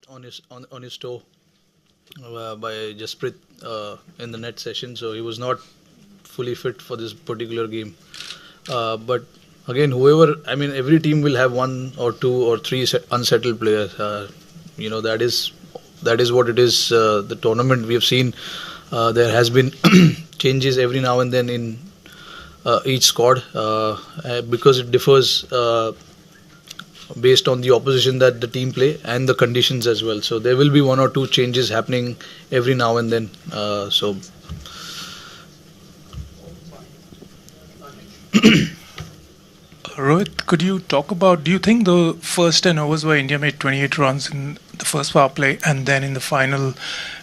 on his toe by Jasprit in the net session, so he was not fully fit for this particular game. But again, every team will have one or two or three unsettled players. That is what it is. The tournament we have seen, there has been changes every now and then in each squad because it differs based on the opposition that the team play and the conditions as well. So there will be one or two changes happening every now and then. Rohit, could you talk about, do you think the first 10 overs where India made 28 runs in the first power play and then in the final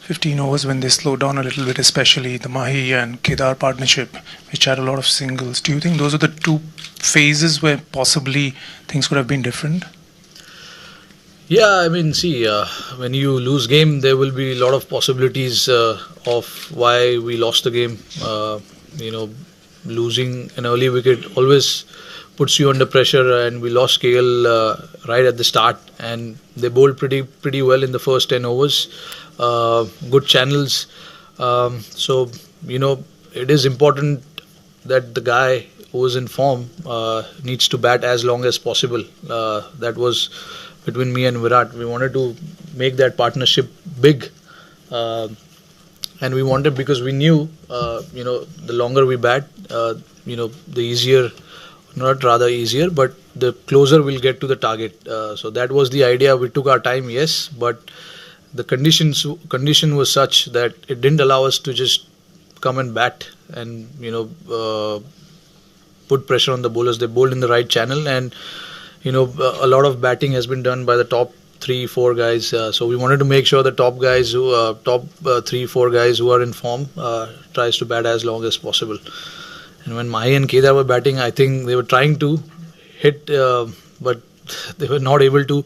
15 overs when they slowed down a little bit, especially the Mahi and Kedar partnership, which had a lot of singles, do you think those are the two phases where possibly things could have been different? Yeah, when you lose game, there will be a lot of possibilities of why we lost the game. Losing an early wicket always puts you under pressure, and we lost KL right at the start, and they bowled pretty well in the first 10 overs. Good channels. It is important that the guy who is in form needs to bat as long as possible. That was between me and Virat. We wanted to make that partnership big, and we wanted, because we knew, the longer we bat, the easier. Not rather easier, but the closer we'll get to the target. So that was the idea. We took our time, yes, but the condition was such that it didn't allow us to just come and bat and put pressure on the bowlers. They bowled in the right channel, and a lot of batting has been done by the top 3-4 guys. So we wanted to make sure the top 3-4 guys who are in form tries to bat as long as possible. And when Mahi and Kedar were batting, I think they were trying to hit, but they were not able to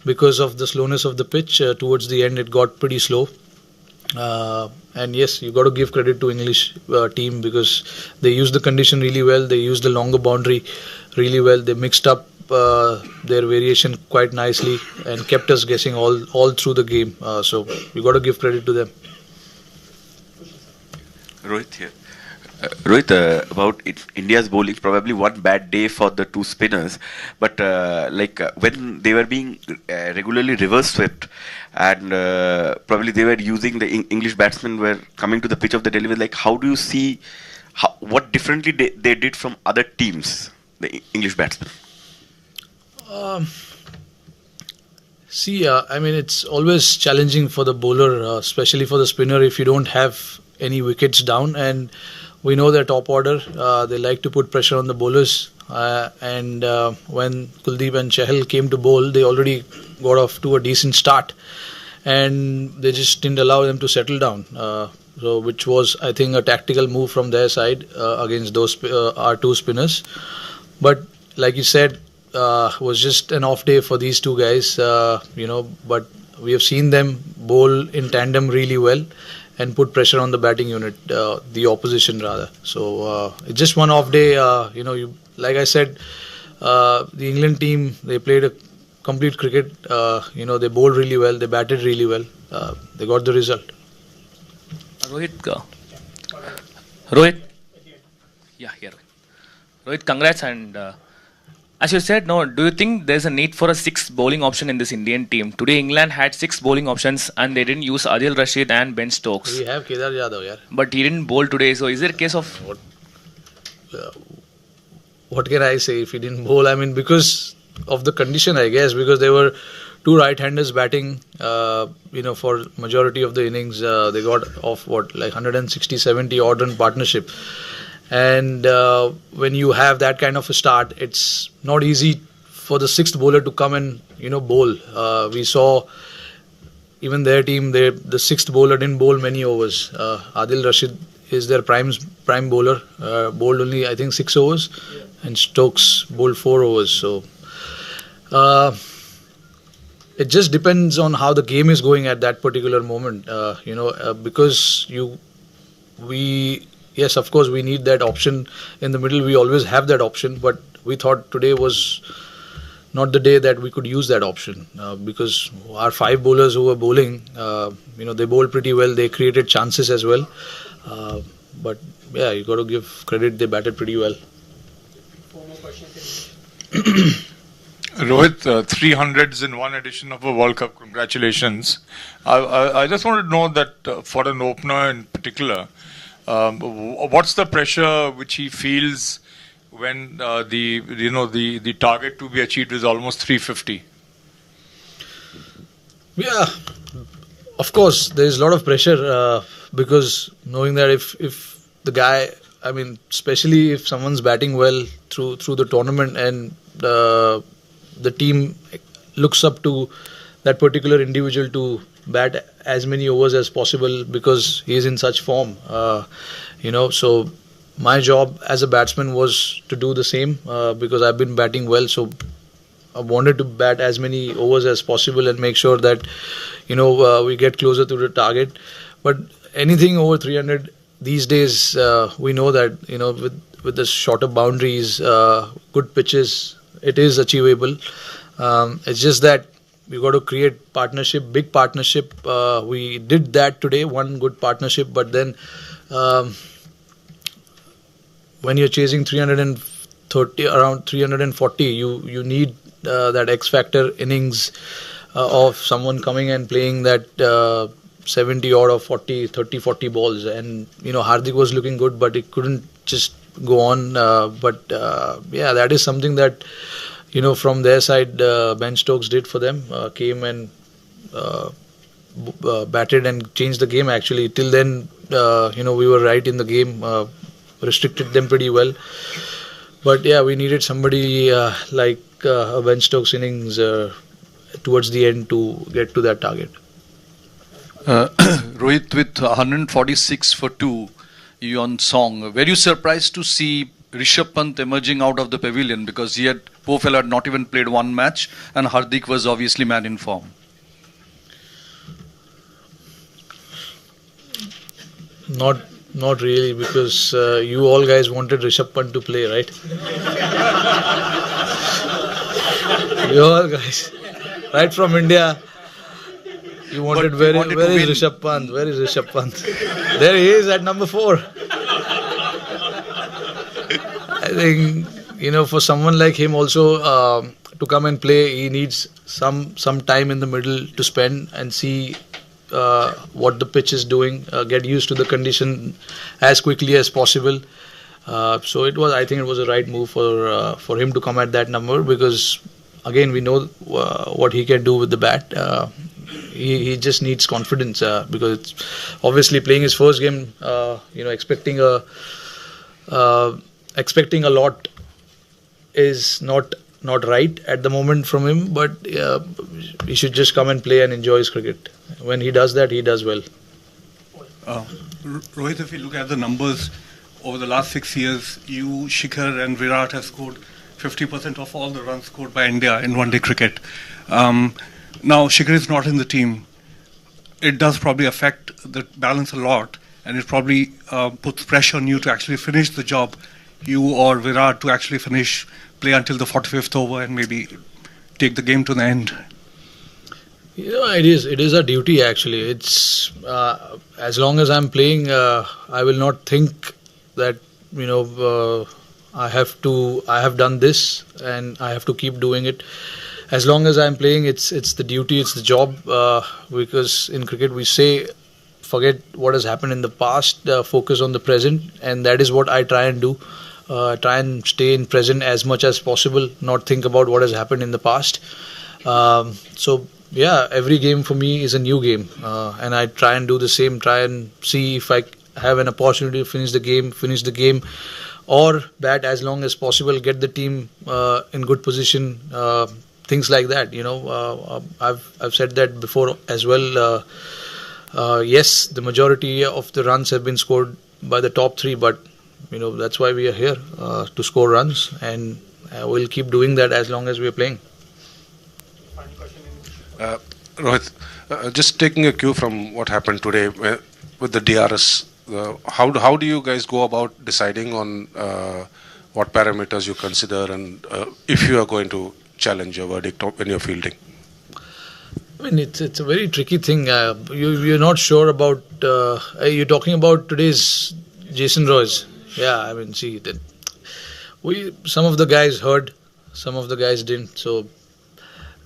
because of the slowness of the pitch. Towards the end, it got pretty slow. And yes, you got to give credit to English team, because they used the condition really well. They used the longer boundary really well. They mixed up their variation quite nicely and kept us guessing all through the game. So you got to give credit to them. Rohit here. Rohit, about India's bowling, probably one bad day for the two spinners, but when they were being regularly reverse swept, and probably they were using the English batsmen were coming to the pitch of the delivery. Like, how do you see what differently they did from other teams, the English batsmen? It's always challenging for the bowler, especially for the spinner, if you don't have any wickets down. And we know their top order, they like to put pressure on the bowlers. And when Kuldeep and Chahal came to bowl, they already got off to a decent start. And they just didn't allow them to settle down. Which was, I think, a tactical move from their side against those our two spinners. But like you said, was just an off day for these two guys, but we have seen them bowl in tandem really well and put pressure on the batting unit, the opposition rather. So it's just one off day. Like I said, the England team, they played a complete cricket. They bowled really well, they batted really well. They got the result. Rohit. Yeah, here. Rohit, congrats. And as you said, do you think there's a need for a sixth bowling option in this Indian team? Today, England had 6 bowling options and they didn't use Adil Rashid and Ben Stokes. We have Kedar Yadav, yeah. But he didn't bowl today. So is there a case of... What can I say if he didn't bowl? because of the condition, I guess, because there were two right-handers batting, for majority of the innings. They got off 160-70 odd run partnership. And when you have that kind of a start, it's not easy for the sixth bowler to come and bowl. We saw even their team, the sixth bowler didn't bowl many overs. Adil Rashid is their prime bowler, bowled only I think 6 overs, and Stokes bowled 4 overs. So it just depends on how the game is going at that particular moment. Because yes, of course, we need that option in the middle. We always have that option, but we thought today was not the day that we could use that option, because our 5 bowlers who were bowling, they bowled pretty well. They created chances as well. But yeah, you got to give credit. They batted pretty well. Rohit, 300s in one edition of a World Cup. Congratulations. I just wanted to know that for an opener in particular, what's the pressure which he feels when the target to be achieved is almost 350? Yeah, of course, there is a lot of pressure, because knowing that if the guy, I mean, especially if someone's batting well through the tournament, and the team looks up to that particular individual to bat as many overs as possible because he is in such form, so my job as a batsman was to do the same, because I've been batting well, so I wanted to bat as many overs as possible and make sure that we get closer to the target. But anything over 300 these days, we know that with the shorter boundaries, good pitches, it is achievable. It's just that we got to create partnership, big partnership. We did that today, one good partnership, but then when you're chasing 330, around 340, you need that X factor innings of someone coming and playing that 70 odd or 30 40 balls, and Hardik was looking good, but it couldn't just go on. But that is something that from their side, Ben Stokes did for them, came and batted and changed the game. Actually, till then, we were right in the game, restricted them pretty well. But yeah, we needed somebody like a Ben Stokes innings towards the end to get to that target. Rohit, with 146 for 2, you on song, were you surprised to see Rishabh Pant emerging out of the pavilion, because poor fellow had not even played one match, and Hardik was obviously man in form? Not really, because you all guys wanted Rishabh Pant to play, right? You all guys, right from India, you wanted where is Rishabh Pant? Where is Rishabh Pant? There he is at number 4. I think for someone like him also to come and play, he needs some time in the middle to spend and see what the pitch is doing, get used to the condition as quickly as possible. So I think it was a right move for him to come at that number, because again, we know what he can do with the bat. He just needs confidence, because it's obviously playing his first game, expecting a lot is not right at the moment from him, but he should just come and play and enjoy his cricket. When he does that, he does well. Rohit, if you look at the numbers over the last 6 years, you, Shikhar and Virat have scored 50% of all the runs scored by India in one-day cricket. Now, Shikhar is not in the team. It does probably affect the balance a lot, and it probably puts pressure on you to actually finish the job, you or Virat, to actually play until the 45th over and maybe take the game to the end. It is a duty, actually. It's as long as I'm playing, I will not think that I have done this and I have to keep doing it. As long as I'm playing, it's the duty, it's the job, because in cricket we say forget what has happened in the past, focus on the present, and that is what I try and do. Try and stay in present as much as possible, not think about what has happened in the past. So yeah, every game for me is a new game, and I try and do the same, try and see if I have an opportunity to finish the game, or bat as long as possible, get the team in good position, things like that. I've said that before as well. Yes, the majority of the runs have been scored by the top 3, but that's why we are here, to score runs, and we'll keep doing that as long as we are playing. Rohit, just taking a cue from what happened today with the DRS, how do you guys go about deciding on what parameters you consider, and if you are going to challenge your verdict when you're fielding? I mean, it's a very tricky thing. You're not sure about. You're talking about today's Jason Royce. Yeah, I mean, see that some of the guys heard, some of the guys didn't. So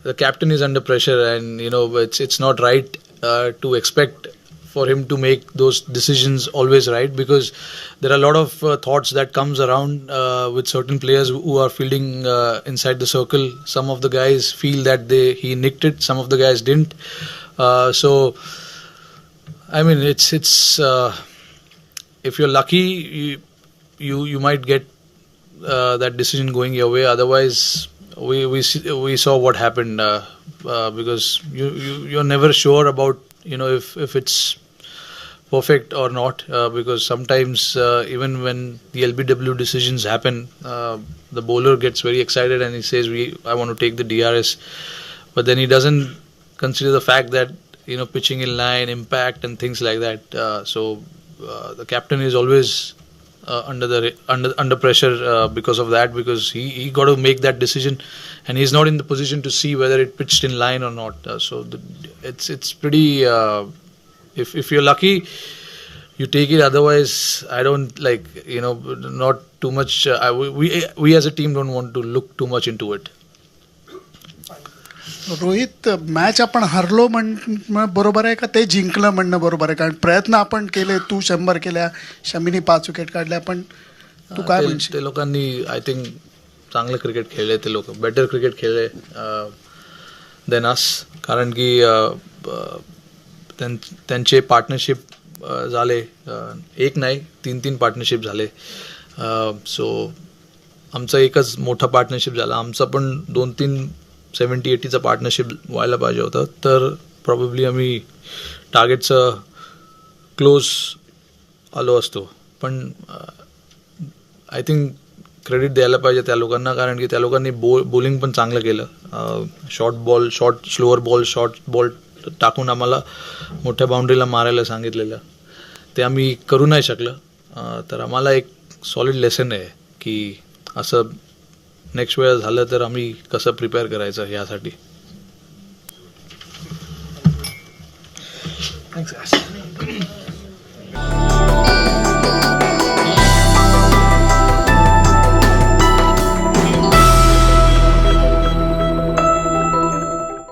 the captain is under pressure, and it's not right to expect for him to make those decisions always right, because there are a lot of thoughts that comes around with certain players who are fielding inside the circle. Some of the guys feel that he nicked it, some of the guys didn't. So I mean, it's if you're lucky, you might get that decision going your way. Otherwise, we saw what happened, because you're never sure about if it's perfect or not, because sometimes even when the LBW decisions happen, the bowler gets very excited and he says I want to take the DRS, but then he doesn't consider the fact that pitching in line, impact and things like that. So the captain is always under pressure because of that, because he got to make that decision, and he's not in the position to see whether it pitched in line or not. So it's pretty. If you're lucky, you take it. Otherwise, I don't not too much. We as a team don't want to look too much into it. Rohit, match आपण हरलो म्हणणं बरोबर आहे का ते जिंकलं म्हणणं बरोबर आहे? कारण प्रयत्न आपण केले, तू 100 केल्या, शमीने 5 विकेट काढल्या, पण तू काय म्हणशील? ते लोकांनी आय थिंक चांगलं क्रिकेट खेळले, ते लोक बेटर क्रिकेट खेळले देन अस, कारण की त्यांचे पार्टनरशिप झाले, एक नाही 3 पार्टनरशिप झाले. सो आमचा एकच मोठा पार्टनरशिप झाला. आमचा पण 2-3 70-80चा पार्टनरशिप व्हायला पाहिजे होतं, तर प्रॉब्ली आम्ही टार्गेटचं क्लोज आलो असतो. पण आय थिंक क्रेडिट द्यायला पाहिजे त्या लोकांना, कारण की त्या लोकांनी बॉलिंग पण चांगलं केलं. स्लोअर बॉल टाकून आम्हाला मोठ्या बाउंड्रीला मारायला सांगितलेलं, ते आम्ही करू नाही शकलं. तर आम्हाला एक सॉलिड लेसन आहे की असं नेक्स्ट वेळा झालं तर आम्ही कसं प्रिपेअर करायचं ह्यासाठी. थँक्स.